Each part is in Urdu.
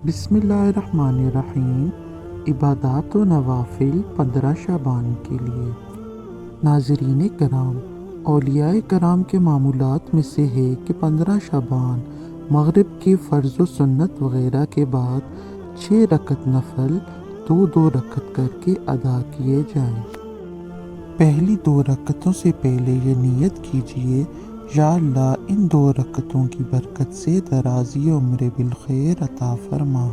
بسم اللہ الرحمن الرحیم۔ عبادات و نوافل 15 شعبان کے لیے۔ ناظرین کرام، اولیاء کرام کے معمولات میں سے ہے کہ 15 شعبان مغرب کے فرض و سنت وغیرہ کے بعد 6 رکعت نفل 2 رکعت کر کے ادا کیے جائیں۔ پہلی 2 رکعتوں سے پہلے یہ نیت کیجیے، یا اللہ ان 2 رکعتوں کی برکت سے درازی عمر بالخیر عطا فرما۔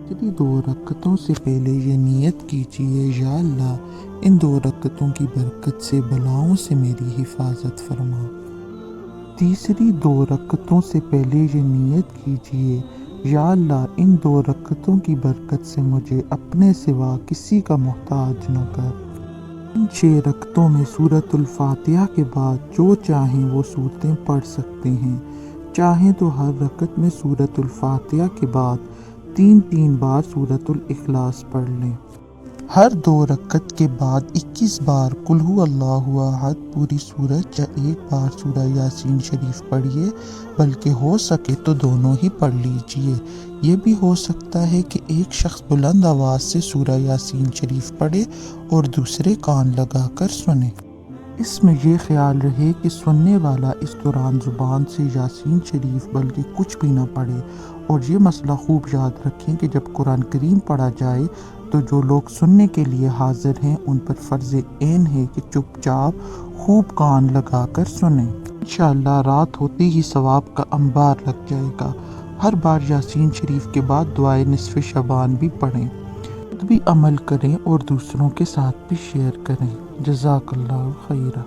دوسری 2 رکعتوں سے پہلے یہ نیت کیجیے، یا اللہ ان 2 رکعتوں کی برکت سے بلاؤں سے میری حفاظت فرما۔ تیسری 2 رکعتوں سے پہلے یہ نیت کیجیے، یا اللہ ان 2 رکعتوں کی برکت سے مجھے اپنے سوا کسی کا محتاج نہ کر۔ ان 6 رکعتوں میں سورۃ الفاتحہ کے بعد جو چاہیں وہ سورتیں پڑھ سکتے ہیں۔ چاہیں تو ہر رکعت میں سورۃ الفاتحہ کے بعد 3 بار سورۃ الاخلاص پڑھ لیں۔ ہر 2 رکعت کے بعد 21 بار قل ھو اللہ احد پوری سورت یا 1 بار سورہ یاسین شریف پڑھیے، بلکہ ہو سکے تو دونوں ہی پڑھ لیجیے۔ یہ بھی ہو سکتا ہے کہ ایک شخص بلند آواز سے سورہ یاسین شریف پڑھے اور دوسرے کان لگا کر سنے۔ اس میں یہ خیال رہے کہ سننے والا اس دوران زبان سے یاسین شریف بلکہ کچھ بھی نہ پڑھے، اور یہ مسئلہ خوب یاد رکھیں کہ جب قرآن کریم پڑھا جائے تو جو لوگ سننے کے لیے حاضر ہیں ان پر فرض عین ہے کہ چپ چاپ خوب کان لگا کر سنیں۔ انشاءاللہ رات ہوتے ہی ثواب کا انبار لگ جائے گا۔ ہر بار یاسین شریف کے بعد دعائے نصف شعبان بھی پڑھیں، خود بھی عمل کریں اور دوسروں کے ساتھ بھی شیئر کریں۔ جزاک اللہ خیرہ۔